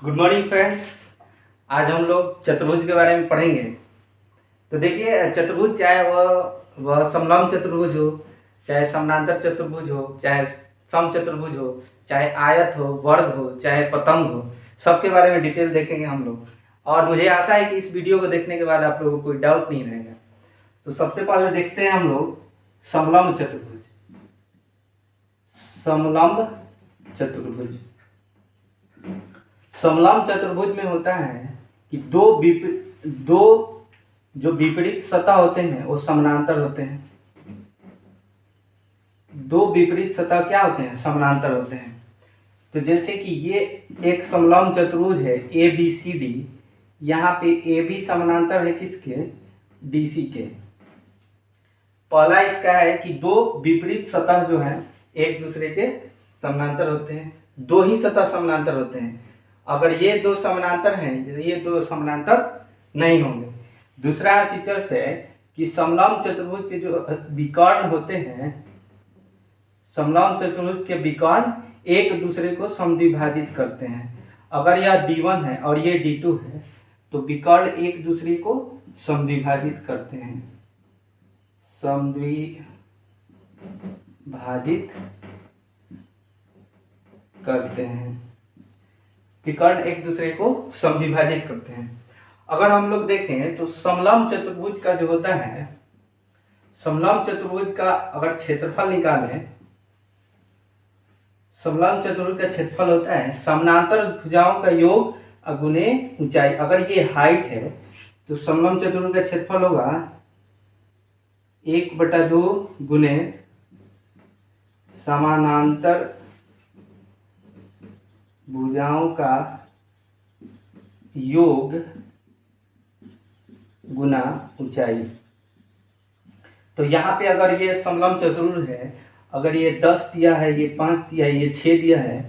Good morning friends. आज हम लोग चतुर्भुज के बारे में पढ़ेंगे। तो देखिए, चतुर्भुज चाहे वह समलंब चतुर्भुज हो, चाहे समानांतर चतुर्भुज हो, चाहे समचतुर्भुज हो, चाहे आयत हो, वर्ग हो, चाहे पतंग हो, सबके बारे में डिटेल देखेंगे हम लोग। और मुझे आशा है कि इस वीडियो को देखने के बाद आप लोगों को कोई डाउट नहीं रहेगा। तो सबसे पहले देखते हैं हम लोग समलंब चतुर्भुज। समलंब चतुर्भुज समलंब चतुर्भुज में होता है कि दो जो विपरीत सतह होते हैं वो समानांतर होते हैं। दो विपरीत सतह क्या होते हैं? समानांतर होते हैं। तो जैसे कि ये एक समलंब चतुर्भुज है ए बी सी डी। यहाँ पे ए बी समानांतर है किसके? डी सी के। पहला इसका है कि दो विपरीत सतह जो है एक दूसरे के समानांतर होते हैं। दो ही सतह समानांतर होते हैं। अगर ये दो समानांतर हैं, ये दो समानांतर नहीं होंगे। दूसरा फीचर्स है कि समलंब चतुर्भुज के जो विकर्ण होते हैं, समलंब चतुर्भुज के विकर्ण एक दूसरे को समद्विभाजित करते हैं। अगर यह D1 है और ये D2 है तो विकर्ण एक दूसरे को समद्विभाजित करते हैं। समद्विभाजित करते हैं। विकर्ण एक दूसरे को समद्विभाजित करते हैं। अगर हम लोग देखें तो समलंब चतुर्भुज का जो होता है, समलंब चतुर्भुज का अगर क्षेत्रफल निकालें, समलंब चतुर्भुज का क्षेत्रफल होता है समानांतर भुजाओं का योग गुने ऊंचाई। अगर ये हाइट है तो समलंब चतुर्भुज का क्षेत्रफल होगा 1/2 गुने समानांतर भुजाओं का योग गुना ऊंचाई। तो यहाँ पे अगर ये समलंब चतुर्भुज है, अगर ये 10 दिया है, ये 5 दिया है, ये 6 दिया है,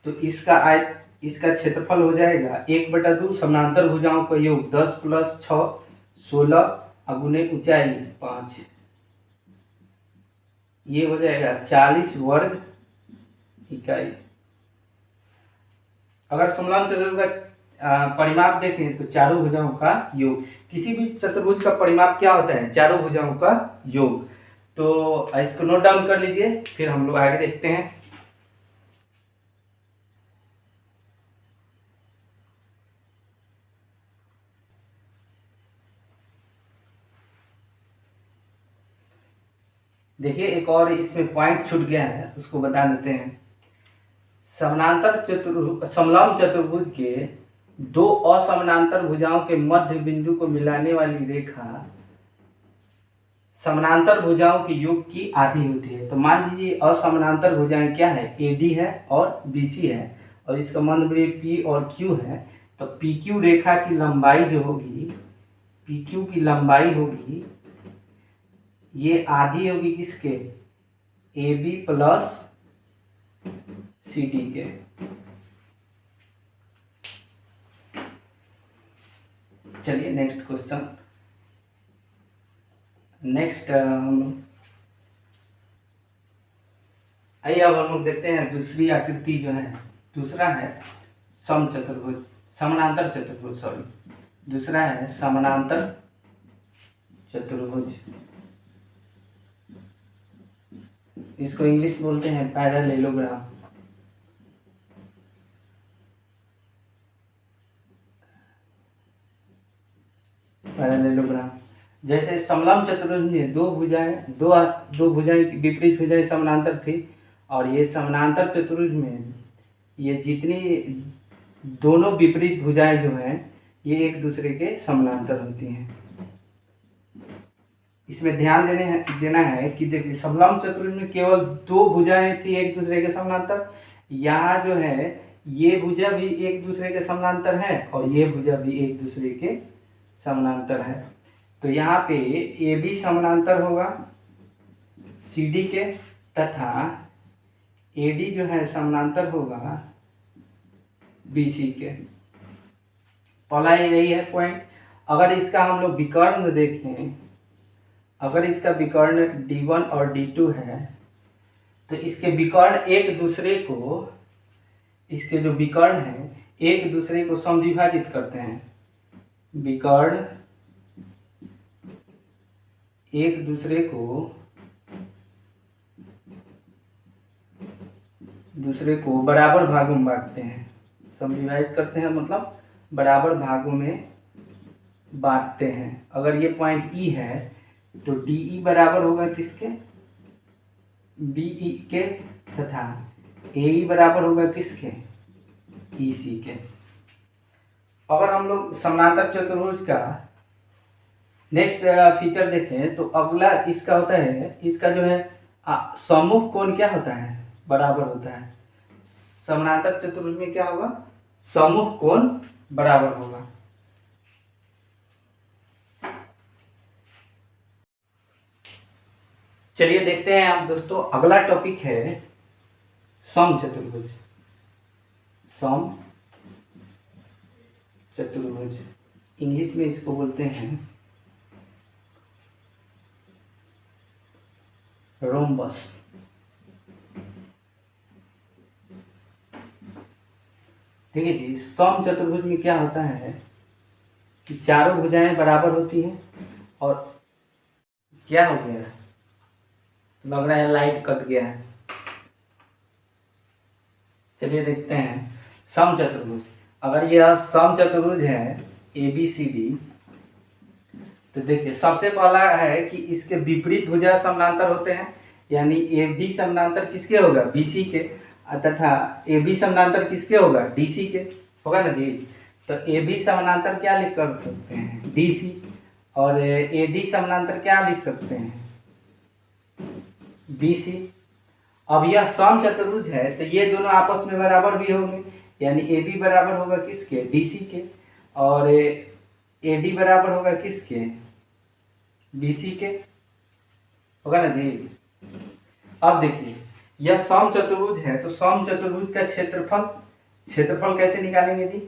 तो इसका क्षेत्रफल हो जाएगा 1/2 समानांतर भुजाओं का योग 10 + 6 16 अगुने ऊंचाई 5। ये हो जाएगा 40 वर्ग इकाई। अगर समलंब चतुर्भुज का परिमाप देखें तो चारों भुजाओं का योग। किसी भी चतुर्भुज का परिमाप क्या होता है? चारों भुजाओं का योग। तो इसको नोट डाउन कर लीजिए, फिर हम लोग आगे देखते हैं। देखिए, एक और इसमें पॉइंट छूट गया है, उसको बता देते हैं। समलंब चतुर्भुज के दो असमानांतर भुजाओं के मध्य बिंदु को मिलाने वाली रेखा समानांतर भुजाओं के योग की आधी होती है। तो मान लीजिए असमानांतर भुजाएं क्या है? AD है और BC है, और इसका मध्य P और Q है। तो PQ रेखा की लंबाई जो होगी, PQ की लंबाई होगी, ये आधी होगी किसके? AB + CD के। चलिए नेक्स्ट क्वेश्चन। नेक्स्ट आइए अब हम लोग देखते हैं दूसरी आकृति जो है। दूसरा है समचतुर्भुज, समानांतर चतुर्भुज, सॉरी। दूसरा है समानांतर चतुर्भुज। इसको इंग्लिश बोलते हैं पैरेललोग्राम। पैरेललोग्राम। जैसे समलंब चतुर्भुज में दो भुजाएं विपरीत भुजाएं समानांतर थी, और ये समानांतर चतुर्भुज में ये जितनी दोनों विपरीत भुजाएं जो हैं ये एक दूसरे के समानांतर होती हैं। इसमें ध्यान देना है कि देखिए, समलंब चतुर्भुज में केवल दो भुजाएं थी एक दूसरे के समानांतर। यहाँ जो है ये भुजा भी एक दूसरे के समानांतर है और ये भुजा भी एक दूसरे के समानांतर है। तो यहाँ पे AB समानांतर होगा CD के, तथा AD जो है समानांतर होगा BC के। पहला यही है पॉइंट। अगर इसका हम लोग विकर्ण देखें, अगर इसका विकर्ण D1 और D2 है तो इसके विकर्ण एक दूसरे को, इसके जो विकर्ण हैं एक दूसरे को समद्विभाजित करते हैं, विकर्ण एक दूसरे को बराबर भागों में बांटते हैं। समद्विभाजित करते हैं मतलब बराबर भागों में बांटते हैं। अगर ये पॉइंट ई है तो डी ई बराबर होगा किसके, बी ई के, तथा ए ई बराबर होगा किसके, ई सी के। अगर हम लोग समानांतर चतुर्भुज का नेक्स्ट फीचर देखें तो अगला इसका होता है, इसका जो है सम्मुख कोण क्या होता है, बराबर होता है। समानांतर चतुर्भुज में क्या होगा, सम्मुख कोण बराबर होगा। चलिए देखते हैं आप दोस्तों, अगला टॉपिक है समचतुर्भुज। समचतुर्भुज इंग्लिश में इसको बोलते हैं रोम्बस। ठीक है जी। समचतुर्भुज में क्या होता है कि चारों भुजाएं बराबर होती हैं और क्या हो गया, लग रहा है लाइट कट गया है। चलिए देखते हैं समचतुर्भुज। अगर यह समचतुर्भुज है ए बी सी डी, तो देखिए सबसे पहला है कि इसके विपरीत भुजा समानांतर होते हैं, यानी ए डी समानांतर किसके होगा, बी सी के, तथा ए बी समानांतर किसके होगा, डी सी के होगा ना जी। तो ए बी समानांतर क्या लिख कर सकते हैं, डी सी, और ए डी समानांतर क्या लिख सकते हैं, बी सी। अब यह समचतुर्भुज है तो ये दोनों आपस में बराबर भी होंगे, यानी ए बी बराबर होगा किसके, डी सी के, और ए डी बराबर होगा किसके, बी सी के, होगा ना जी। अब देखिए यह समचतुर्भुज है तो समचतुर्भुज का क्षेत्रफल कैसे निकालेंगे जी।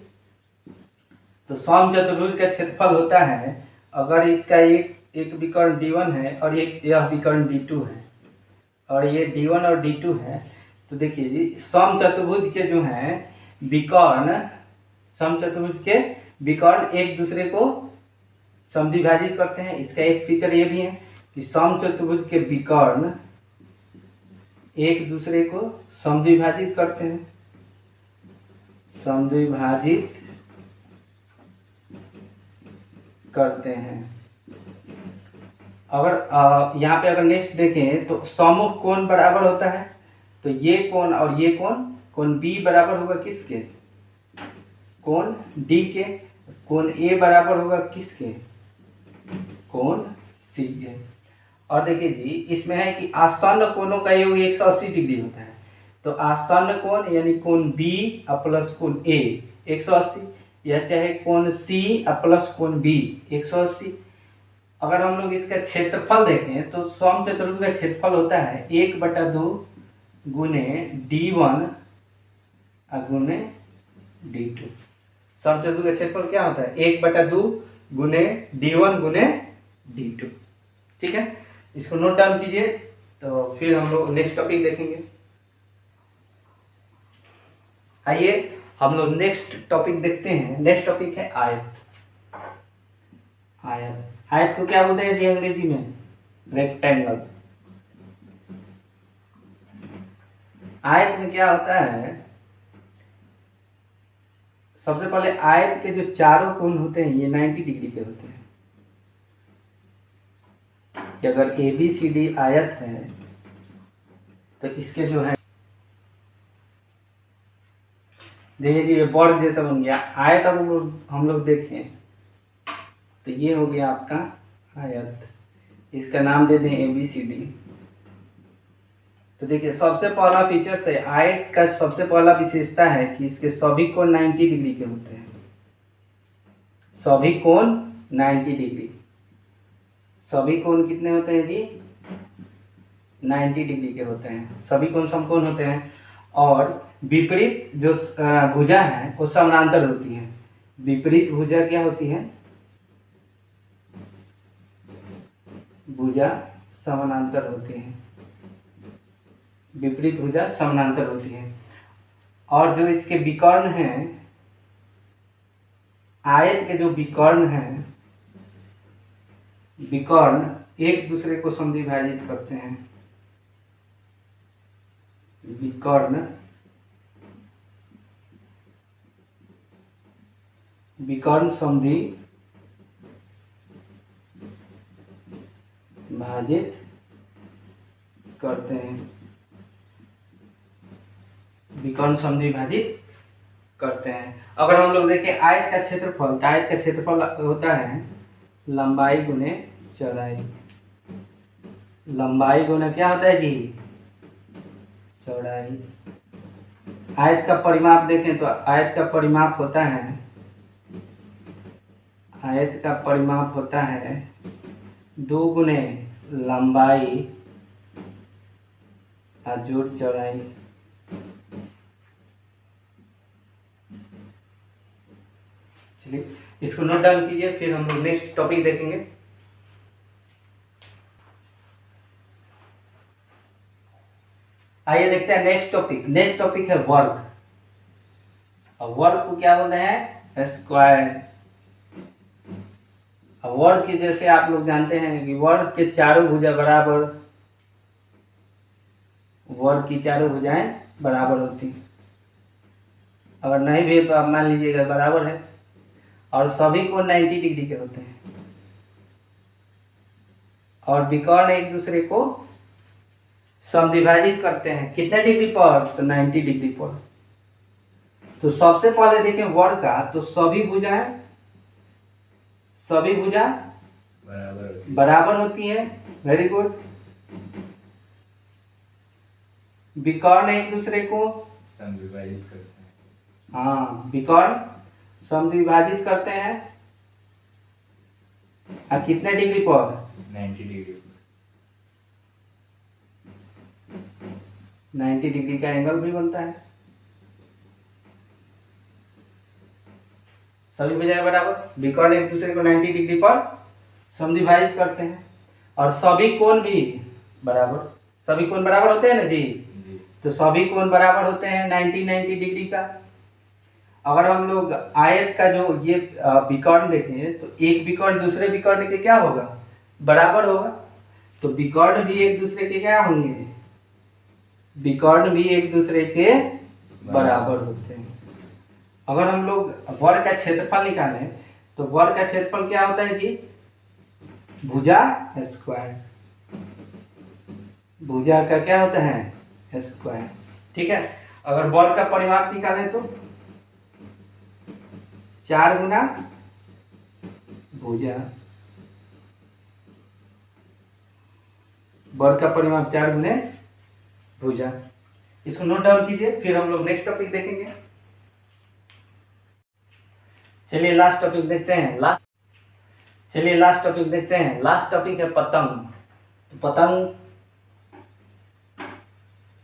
तो समचतुर्भुज का क्षेत्रफल होता है, अगर इसका एक विकर्ण D1 है और यह विकर्ण D2 है और ये D1 और D2 है, तो देखिए जी समचतुर्भुज के जो हैं विकर्ण, समचतुर्भुज के विकर्ण एक दूसरे को समद्विभाजित करते हैं। इसका एक फीचर ये भी है कि समचतुर्भुज के विकर्ण एक दूसरे को समद्विभाजित करते हैं, समद्विभाजित करते हैं। अगर यहाँ पे अगर नेक्स्ट देखें तो सम्मुख कोण बराबर होता है, तो ये कोण और ये कोण बी बराबर होगा किसके, कोण डी के, कोण ए बराबर होगा किसके, कोण सी के। और देखिए जी इसमें है कि आसन्न कोणों का योग 180 डिग्री होता है, तो आसन्न कोण यानी कोण बी प्लस कोण ए 180, या चाहे कोण सी प्लस कोण बी 180। अगर हम लोग इसका क्षेत्रफल देखें तो समचतुर्भुज का क्षेत्रफल होता है 1/2 गुने D1 गुने D2। समचतुर्भुज का क्षेत्रफल क्या होता है, 1/2 गुने D1 गुने D2। ठीक है, इसको नोट डाउन कीजिए। तो फिर हम लोग नेक्स्ट टॉपिक देखेंगे। आइए हम लोग नेक्स्ट टॉपिक देखते हैं। नेक्स्ट टॉपिक है आयत। आयत को क्या बोलते हैं जी अंग्रेजी में, रेक्टेंगल। आयत में क्या होता है, सबसे पहले आयत के जो चारों कोण होते हैं ये 90 डिग्री के होते हैं। कि अगर ए बी सी डी आयत है तो इसके जो है, देखिए जी ये वर्ग जैसा बन गया आयत। अब हम लोग देखें तो ये हो गया आपका आयत, इसका नाम दे दें ए बी सी डी। तो देखिए सबसे पहला फीचर है आयत का, सबसे पहला विशेषता है कि इसके सभी कोण 90 डिग्री के होते हैं। सभी कोण 90 डिग्री, सभी कोण कितने होते हैं जी, 90 डिग्री के होते हैं। सभी कोण समकोण होते हैं और विपरीत जो भुजा है वो समानांतर होती है। विपरीत भुजा क्या होती है, भुजा समानांतर होती है, विपरीत भुजा समानांतर होती है। और जो इसके विकर्ण हैं आयत के जो विकर्ण हैं, विकर्ण एक दूसरे को समद्विभाजित करते हैं। विकर्ण समद्विभाजित करते हैं। विकर्ण समद्विभाजित करते हैं। अगर हम लोग देखें आयत का क्षेत्रफल, तो आयत का क्षेत्रफल होता है लंबाई गुने चौड़ाई। लंबाई गुना क्या होता है जी? चौड़ाई। आयत का परिमाप देखें तो आयत का परिमाप होता है, आयत का परिमाप होता है 2 गुने लंबाई जोड़ चौड़ाई। चलिए इसको नोट डाउन कीजिए, फिर हम लोग नेक्स्ट टॉपिक देखेंगे। आइए देखते हैं नेक्स्ट टॉपिक। नेक्स्ट टॉपिक है वर्ग। और वर्ग को क्या बोलते हैं? स्क्वायर। वर्ग की जैसे आप लोग जानते हैं कि वर्ग के चारों भुजा बराबर, वर्ग की चारों भुजाएं बराबर होती हैं। अगर नहीं भी तो आप मान लीजिएगा बराबर है, और सभी को 90 डिग्री के होते हैं। और विकर्ण एक दूसरे को समद्विभाजित करते हैं कितने डिग्री पर? तो 90 डिग्री पर। तो सबसे पहले देखें वर्ग का, तो सभी भुजा बराबर होती है। Very good. विकर्ण एक दूसरे को समद्विभाजित करते हैं। हाँ, विकर्ण समद्विभाजित करते हैं। और कितने डिग्री पर? 90 डिग्री। 90 डिग्री का एंगल भी बनता है। सभी भुजाएं बराबर, विकर्ण एक दूसरे को 90 डिग्री पर समद्विभाजित करते हैं। और सभी कोण भी बराबर, सभी कोण बराबर होते हैं ना जी? तो सभी कोण बराबर होते हैं 90 डिग्री का। अगर हम लोग आयत का जो ये विकर्ण देखें, तो एक विकर्ण दूसरे विकर्ण के क्या होगा? बराबर होगा। तो विकर्ण भी एक दूसरे के क्या होंगे? विकर्ण भी एक दूसरे के बराबर होते हैं। अगर हम लोग वर्ग का क्षेत्रफल निकालें, तो वर्ग का क्षेत्रफल क्या होता है जी? भुजा स्क्वायर। भुजा का क्या होता है? स्क्वायर। ठीक है। अगर वर्ग का परिमाप निकालें तो 4 गुना भुजा। वर्ग का परिमाप 4 गुने भुजा। इसको नोट डाउन कीजिए, फिर हम लोग नेक्स्ट टॉपिक देखेंगे। चलिए लास्ट टॉपिक देखते हैं। लास्ट टॉपिक है पतंग।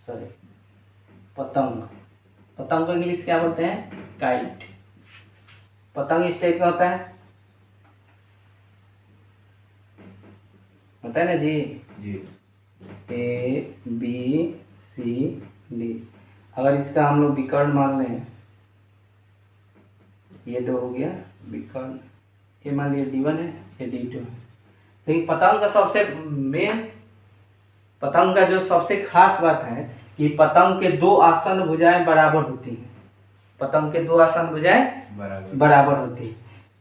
तो पतंग को इंग्लिश क्या बोलते हैं? काइट। पतंग इस टाइप का होता है ना जी? A B C D। अगर इसका हम लोग विकर्ण मान लें, ये 2 हो गया विकर्ण, ये मान लिया D1 है, ये D2 है। लेकिन पतंग का जो सबसे खास बात है कि पतंग के 2 आसन भुजाएं बराबर होती हैं। पतंग के 2 आसन भुजाएं बराबर होती है।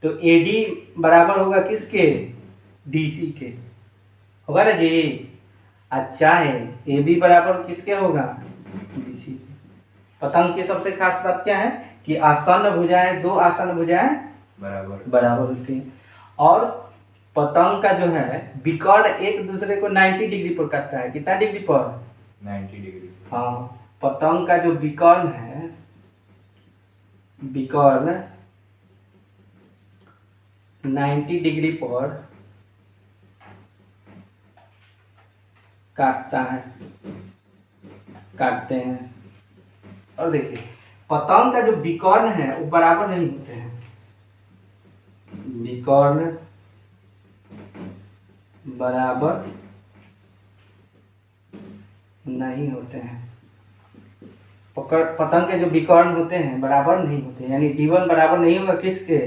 तो AD बराबर होगा किसके? DC के, होगा ना जी? अच्छा है, AB बराबर किसके होगा? BC के। पतंग की सबसे खास बात क्या है कि आसन भुजाएं, 2 आसन भुजाएं बराबर होती हैं। और पतंग का जो है विकर्ण एक दूसरे को 90 डिग्री पर काटता है। कितना डिग्री पर? 90 डिग्री। हाँ, पतंग का जो विकर्ण है, विकर्ण 90 डिग्री पर काटते हैं। और देखिए पतंग का जो विकर्ण है वो बराबर नहीं होते हैं। विकर्ण बराबर नहीं होते हैं। पतंग के जो विकर्ण होते हैं बराबर नहीं होते, यानी D1 बराबर नहीं होगा किसके?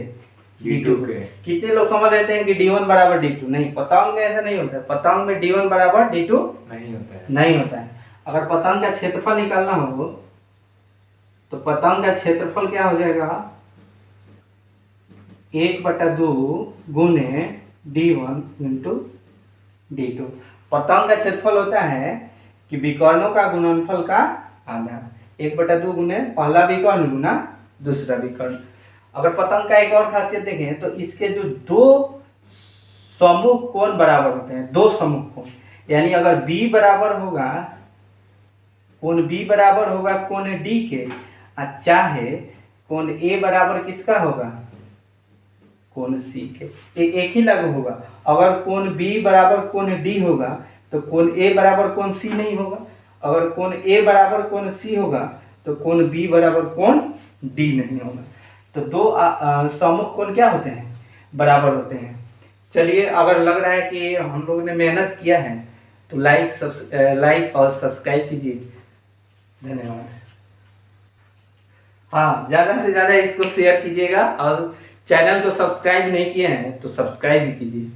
D2 के। कितने लोग समझ लेते हैं कि D1 बराबर D2? नहीं, पतंग में ऐसा नहीं होता है। पतंग में D1 बराबर D2 नहीं होता है। नहीं होता है। अगर पतंग का क्षेत्रफल निकालना हो तो पतंग का क्षेत्रफल क्या हो जाएगा? 1/2 गुने D1 इंटू D2। पतंग का क्षेत्रफल होता है कि विकर्णों का गुणनफल का आधा। 1/2 गुने पहला विकर्ण गुना दूसरा विकर्ण। अगर पतंग का एक और खासियत देखें तो इसके जो दो सम्मुख कोण बराबर होते हैं, दो सम्मुख कोण, यानी अगर B बराबर होगा, कोण B बराबर होगा कोण D के, चाहे कोण A बराबर किसका होगा? कोण C के। एक ही लागू होगा। अगर कोण B बराबर कोण D होगा तो कोण A बराबर कोण C नहीं होगा। अगर कोण A बराबर कोण C होगा तो कोण B बराबर कोण D नहीं होगा। तो दो सम्मुख कोण क्या होते हैं? बराबर होते हैं। चलिए, अगर लग रहा है कि हम लोगों ने मेहनत किया है तो लाइक और सब्सक्राइब कीजिए। धन्यवाद। हाँ, ज़्यादा से ज़्यादा इसको शेयर कीजिएगा और चैनल को सब्सक्राइब नहीं किए हैं तो सब्सक्राइब भी कीजिए।